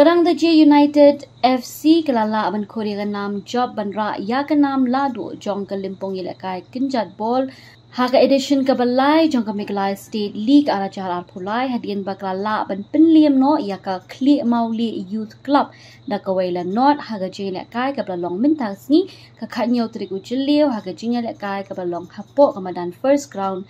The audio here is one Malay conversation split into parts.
Rangdajied United FC kelala aban Korea nam job banra ya ke nam Lahduh jong ke Lympung Ïalehkai kinjat bol haga edition ke balai jong ke Megalai State League ala jalar pulai hadian baklala aban penliam no ya ke Kli Mauli Youth Club da ke Waila North haga Ïalehkai ke balong mintas ni ke khanyo trigu jeliu haga Ïalehkai ke balong hapo kemadan first ground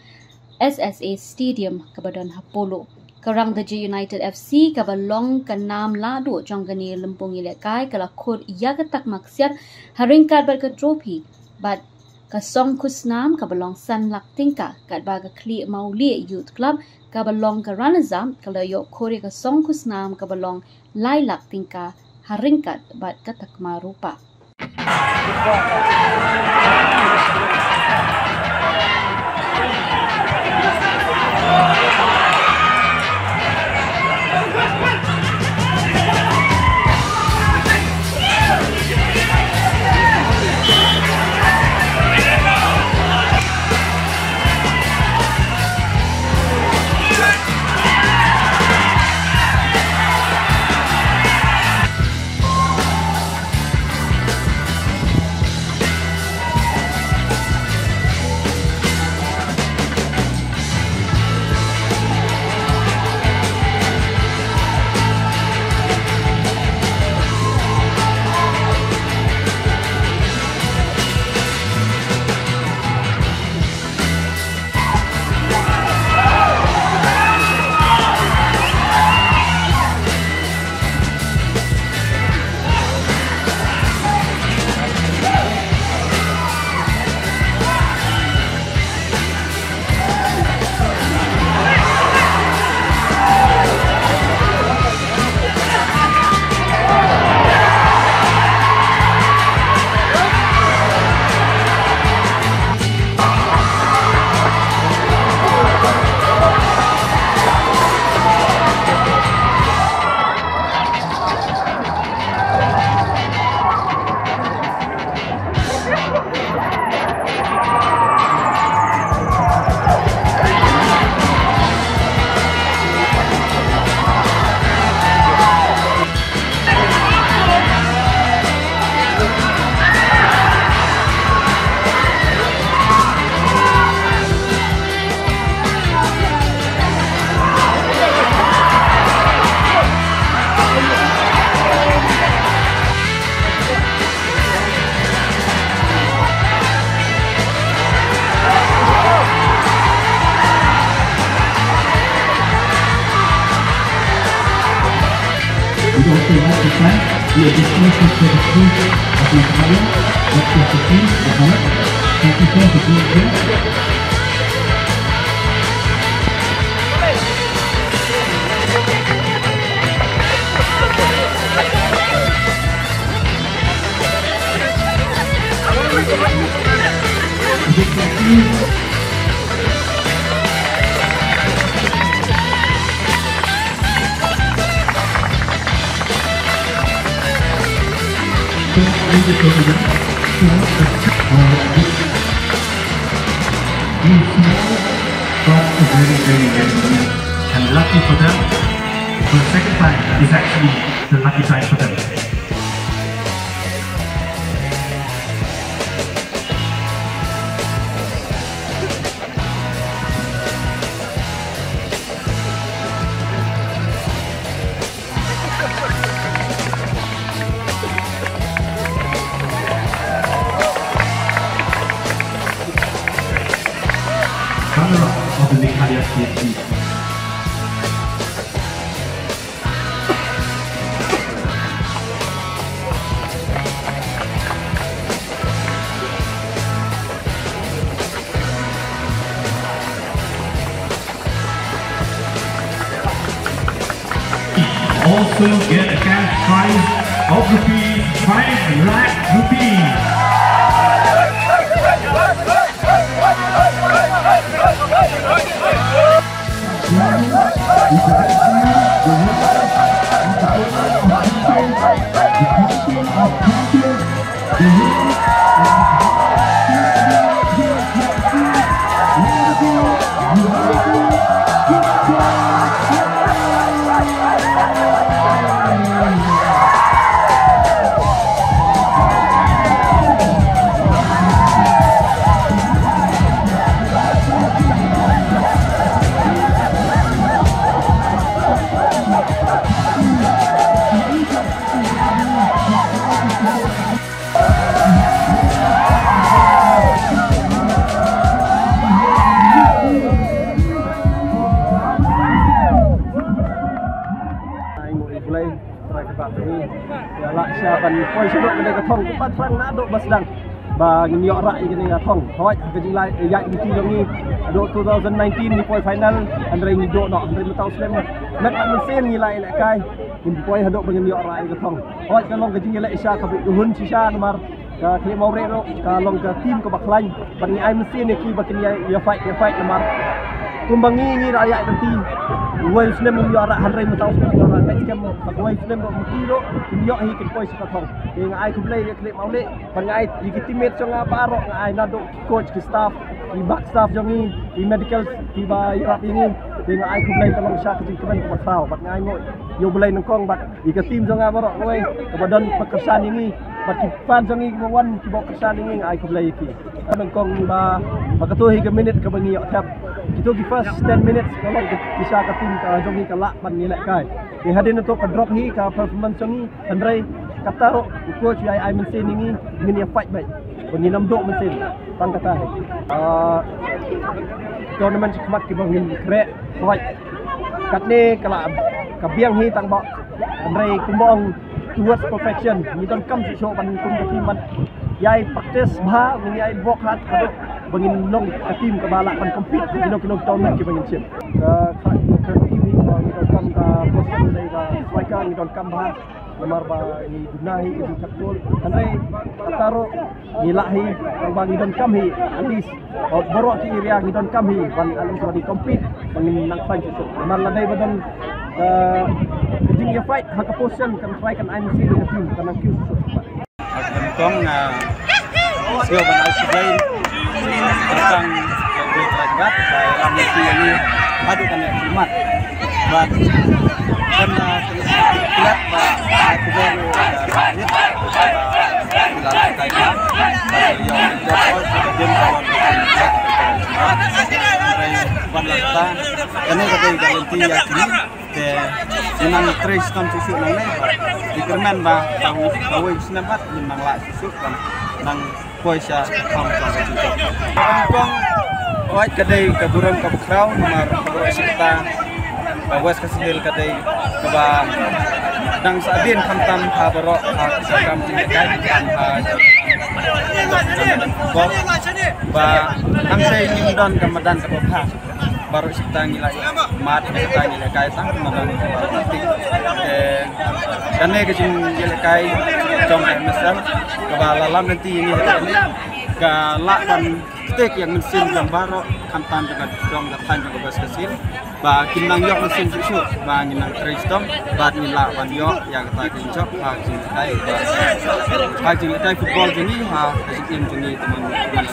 SSA Stadium ke badan hapolo. Rangdajied United FC ke balong ke nam Lahduh jong ke ni Lympung Ïalehkai ke lakor ia ke tak maksiat haringkat ber ke trofi bat ke song kusnam ke balong san lak tingka kat ba ke Kli Mauli Youth Club ke balong ke ranazam ke layok kore ke song kusnam ke balong lai lak tingka haringkat bat ke tak marupa. We also like to thank the additional secretary of the Italian, Dr. Sophie Mohammed. Thank you so much for being here. And lucky for them, for the second time is actually the lucky time for them. Runner-up of the Ïalehkai team. Also get a cash prize of rupees 5 lakh rupees. trai kebab ni. Ya lak syaban poi sedok kedai ketong tempat terang nak duk basdang. Ba ngiok rak ini ketong. Hoi kejilai yak di ti ni duk 2019 ni poi final andre ni duk nak andre tahu slam. Mek mesin ni Ïalehkai. Ni poi hadok ngiok rak ketong. Hoi kalong kejilai Isya ka hun sisa nomor ka kli mau rero kalong ka tim ka baklain. Bani ai mesin ni ki bakin ya fight nomor. Kumbangi ni rakyat nanti. Wai snem ni ara hanrai mutau orang kat kem wai snem ro mutiro yo hi kin poi sikatong. Ing ai ku play klip mau le pangai i teammate jong apa ro ngai nado coach ki staff i back staff jong i medical ki ba irap ini ing ai ku play tolong syak ki kemen ku tau bat ngai ngoi yo play nang kong bat i ka tim jong apa ro wai kebadan pekerjaan ini bat ki fan jong i wan ki bok kerjaan ini ai ku play ki nang kong ba bakatu hi ke minute ke bangi tap itu di first 10 minutes kalau bisa ke tim ke jongi ke lak ban Ïalehkai. Di hadin untuk ke drop hi ke performance jongi Andre kata ro coach ai mesin ini ngin ya fight baik. Bani nam dok mesin tang kata. Tournament kemat ki bang krek fight. Kat ni kala kabiang hi tang bok Andre kumbong towards perfection. Ni don kam show ban kum ke tim ban yai practice ba ni ai work hard bangin long tim ke balak ban compete kino tournament ki bangin chip ke tim ni kam ka position dai ka striker ni don kam ba nomor ba ni dunai ni takol andai kataro ni lahi bang don kam hi alis borok ki area ni don kam hi ban alis di compete bangin nang fan chip nomor ladai badan kejing ya fight hak position kan try kan ai mesti ni tim kan kiu Lympung skill ban al-Subain tentang berteragat dalam misi ini madu kan jimat buat dan lihat aku baru ada Ïalehkai yang jauh dia kawan ban lata ini kata ganti ya ke menang trace tam susu nang le dikermen ba tahu senempat menang la susu kan nang poisa kam ka susu kong oi kadai kaburang kabukrau nomor kaburang kita wes kasil kadai keba nang sadin kamtam ha baro ha kam Ïalehkai ba nang sei ning don kamadan ka baru kita ngilai mat kita Ïalehkai sang menang politik dan ne kejing Ïalehkai jong mesel kebalalam nanti ini ke lapan stek yang mesin gambaro kantan dengan dong datan juga bas kesil ba kinang yok mesin susu ba nginang tristom ba nilak ban yok yang kita kincok ha Ïalehkai football ini ha kejing ini teman-teman